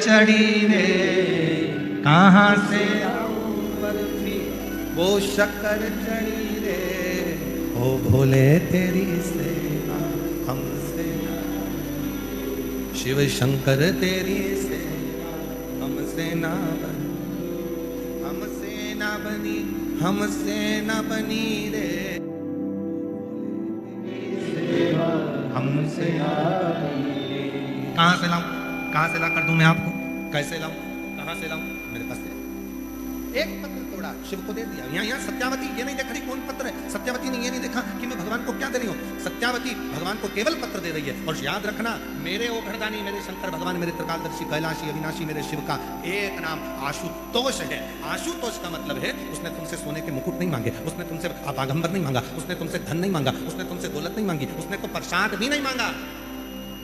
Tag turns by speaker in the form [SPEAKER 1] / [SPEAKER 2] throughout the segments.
[SPEAKER 1] चढ़ी रे, कहाँ से आऊं बर्फी वो शक्कर चढ़ी रे, ओ भोले तेरी सेवा हमसे ना, शिव शंकर तेरी सेवा हमसे ना बनी, हमसे ना बनी, हमसे ना बनी रे, हमसे ना बनी रे। कहाँ से लाऊं, कहाँ से ला कर दूं मैं आपको, कैसे लाऊं, कहाँ से लाऊं, मेरे पास है एक पत्र तोड़ा, शिव को दे दिया। यहाँ सत्यावती ये नहीं देख रही कौन पत्र है, सत्यावती ने ये नहीं देखा कि मैं भगवान को क्या दे रही हूँ, सत्यावती भगवान को केवल पत्र दे रही है। और याद रखना, मेरे ओघड़दानी, मेरे शंकर भगवान, मेरे त्रिकालदर्शी, कैलाशी, अविनाशी, मेरे शिव का एक नाम आशुतोष है। आशुतोष का मतलब है उसने तुमसे सोने के मुकुट नहीं मांगे, उसने तुमसे आपागंबर नहीं मांगा, उसने तुमसे धन नहीं मांगा, उसने तुमसे दौलत नहीं मांगी, उसने तो प्रसाद भी नहीं मांगा।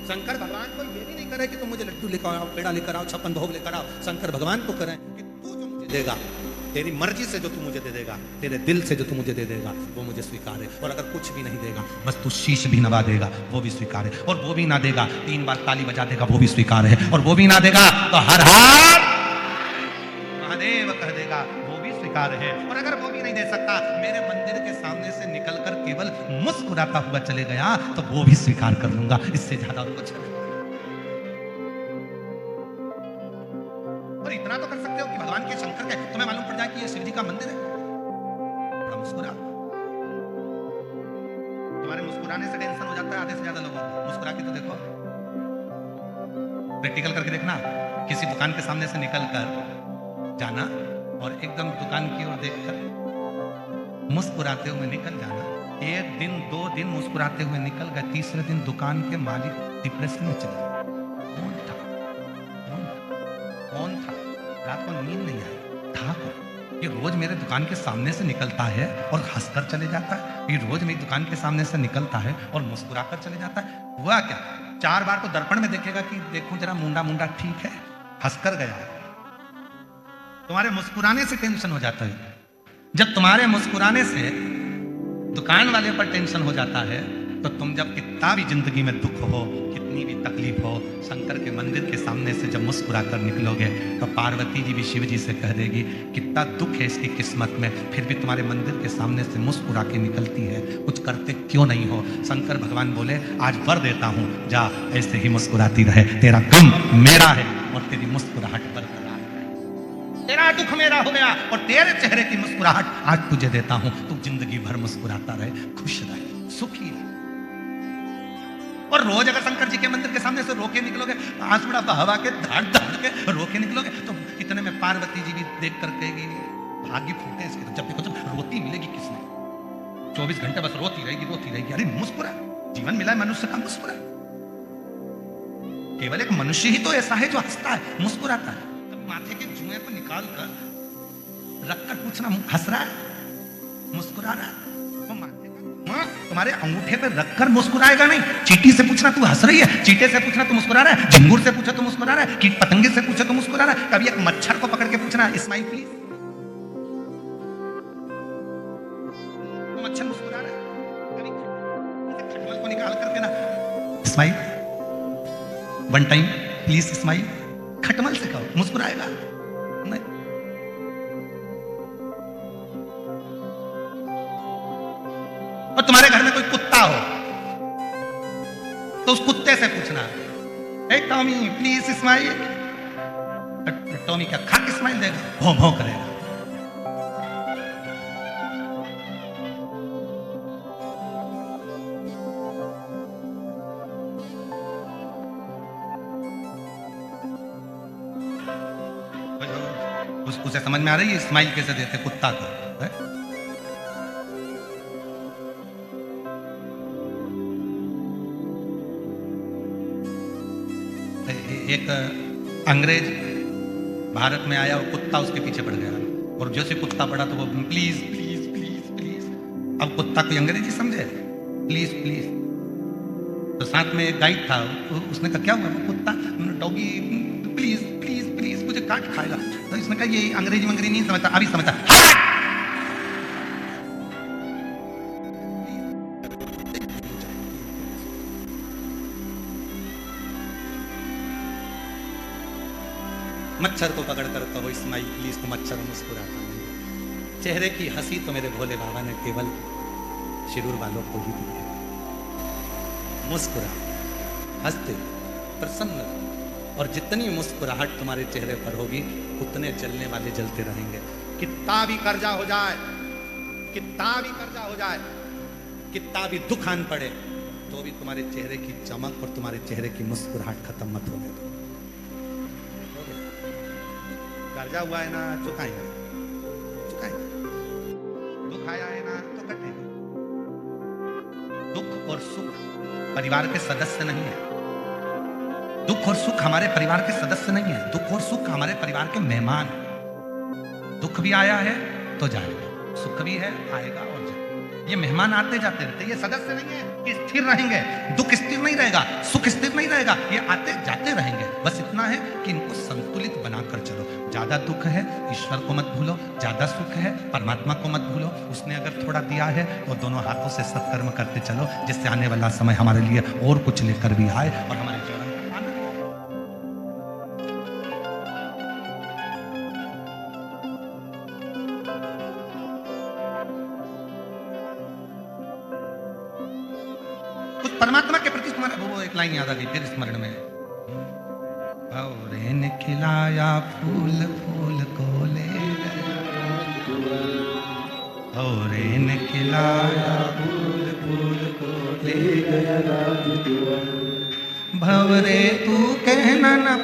[SPEAKER 1] शंकर भगवान को ये भी नहीं करे कि तुम मुझे लड्डू लेकर आओ, पेड़ा लेकर आओ, 56 भोग लेकर आओ। शंकर भगवान को करें कि तू जो मुझे देगा, तेरी मर्जी से जो तू मुझे दे देगा, तेरे दिल से जो तू मुझे दे देगा, वो मुझे स्वीकार है। और अगर कुछ भी नहीं देगा, बस तू शीश भी नवा देगा, वो भी स्वीकार है। और वो भी ना देगा, 3 बार ताली बजा देगा, वो भी स्वीकार है। और वो भी ना देगा तो हर हर महादेव कह देगा, वो भी स्वीकार है। और अगर वो भी नहीं दे सकता, मेरे मंदिर के सामने से निकलकर केवल मुस्कुराता हुआ चले गया, तो वो भी स्वीकार कर लूंगा। इससे ज्यादा कुछ नहीं। और इतना तो कर सकते हो कि भगवान के शंकर के तुम्हें मालूम पड़ जाए कि ये शिव जी का मंदिर है, थोड़ा मुस्कुरा। तुम्हारे मुस्कुराने से टेंशन हो जाता है आधे से ज्यादा लोगों को। मुस्कुरा के तो देखो, प्रैक्टिकल करके देखना। किसी दुकान के सामने से निकल कर जाना और एकदम दुकान की ओर देखकर मुस्कुराते हुए निकल जाना। 1 दिन 2 दिन मुस्कुराते हुए निकल गए, तीसरे दिन दुकान के मालिक डिप्रेशन में चले गए। कौन था, कौन था? रात को नींद नहीं आई, था कौन? ये रोज मेरे दुकान के सामने से निकलता है और हंसकर चले जाता है। ये रोज मेरी दुकान के सामने से निकलता है और मुस्कुराकर चले जाता है। हुआ क्या? 4 बार तो दर्पण में देखेगा कि देखूं जरा मुंडा मुंडा ठीक है, हंसकर गया। तुम्हारे मुस्कुराने से टेंशन हो जाता है। जब तुम्हारे मुस्कुराने से दुकान वाले पर टेंशन हो जाता है, तो तुम जब कितना भी जिंदगी में दुख हो, कितनी भी तकलीफ हो, शंकर के मंदिर के सामने से जब मुस्कुरा कर निकलोगे, तो पार्वती जी भी शिव जी से कह देगी कितना दुख है इसकी किस्मत में, फिर भी तुम्हारे मंदिर के सामने से मुस्कुरा के निकलती है, कुछ करते क्यों नहीं हो? शंकर भगवान बोले आज वर देता हूं, जा ऐसे ही मुस्कुराती रहे, तेरा गम मेरा है और तेरी मुस्कुराहट बरकरार है। तेरा दुख मेरा हो गया और तेरे चेहरे की मुस्कुराहट आज तुझे देता हूं। तू जिंदगी भर मुस्कुराता रहे, खुश रहे, सुखी रहे। और रोज अगर शंकर जी के मंदिर के सामने से रोके निकलोगे, आंसुड़ा बहवा के धाड़ धाड़ के रोके निकलोगे, तो इतने में पार्वती जी भी देख कर कहेगी भाग्य फूटे इसके। तो जब देखो जब रोती मिलेगी किसने, 24 घंटे बस रोती रहेगी, रोती रहेगी। अरे मुस्कुरा, जीवन मिला है मनुष्य का, मुस्कुरा। केवल एक मनुष्य ही तो ऐसा है जो हंसता है, मुस्कुराता है। माथे के जुए को निकाल कर रखकर पूछना हंस रहा है, मुस्कुरा रहा है। वो माथे का जुआ तुम्हारे अंगूठे पे रखकर मुस्कुराएगा नहीं। चींटी से पूछना तू हंस रही है, चींटे से पूछना तू मुस्कुरा रहा है, झिंगुर से पूछा तो मुस्कुरा रहा है, कीट पतंगे से पूछा तो मुस्कुरा रहा है। कभी एक मच्छर को पकड़ के पूछना स्माइल प्लीज, तो मच्छर मुस्कुरा रहा है। कभी खटमल को निकाल करके ना स्माइल, 1 टाइम प्लीज स्माइल, खटमल से कहो, मुस्कुराएगा नहीं। और तुम्हारे घर में कोई कुत्ता हो तो उस कुत्ते से पूछना हे टॉमी प्लीज स्माइल। टॉमी क्या खा के स्माइल देगा? भौं भौं करेगा। उसे समझ में आ रही है स्माइल कैसे देते कुत्ता को है? एक अंग्रेज भारत में आया और कुत्ता उसके पीछे पड़ गया, और जैसे कुत्ता पड़ा तो वो प्लीज प्लीज प्लीज प्लीज। अब कुत्ता कोई अंग्रेजी समझे, प्लीज प्लीज। तो साथ में एक गाइड था, उसने कहा क्या हुआ? कुत्ता डॉगी प्लीज प्लीज प्लीज मुझे काट खाएगा। तो इसने कहा ये अंग्रेजी मंग्रेजी नहीं समझता, अभी समझता। मच्छर को पकड़ कर कहो इस्माइल प्लीज तो मच्छर मुस्कुराता नहीं। चेहरे की हंसी तो मेरे भोले बाबा ने केवल शिरूर वालों को ही दी है। मुस्कुरा, हंसते, प्रसन्न, और जितनी मुस्कुराहट तुम्हारे चेहरे पर होगी उतने जलने वाले जलते रहेंगे। कितना भी कर्जा हो जाए, कितना भी कर्जा हो जाए, कितना भी दुख आन पड़े, तो भी तुम्हारे चेहरे की चमक और तुम्हारे चेहरे की मुस्कुराहट खत्म मत होने दो। कर्जा हुआ है ना, चुकाएंगे, चुकाएंगे। दुख आया है ना, तो कटेगा। दुख और सुख परिवार के सदस्य नहीं है। दुख और सुख हमारे परिवार के सदस्य नहीं है। दुख और सुख हमारे परिवार के मेहमान हैं। दुख भी आया है तो जाएगा, सुख भी है, आएगा और जाएगा। ये मेहमान आते जाते रहते, ये सदस्य नहीं है कि स्थिर रहेंगे। दुख स्थिर नहीं रहेगा, सुख स्थिर नहीं रहेगा, ये आते जाते रहेंगे। बस इतना है कि इनको संतुलित बनाकर चलो। ज्यादा दुख है ईश्वर को मत भूलो, ज्यादा सुख है परमात्मा को मत भूलो। उसने अगर थोड़ा दिया है तो दोनों हाथों से सत्कर्म करते चलो, जिससे आने वाला समय हमारे लिए और कुछ लेकर भी आए और हमारे जीवन में आनंद। कुछ परमात्मा के प्रति तुम्हारा वो एक लाइन याद आ गई फिर स्मरण में। भंवरे ने खिलाया फूल फूल को ले गया, भंवरे ने खिलाया फूल फूल को ले गया। भंवरे तू कहना न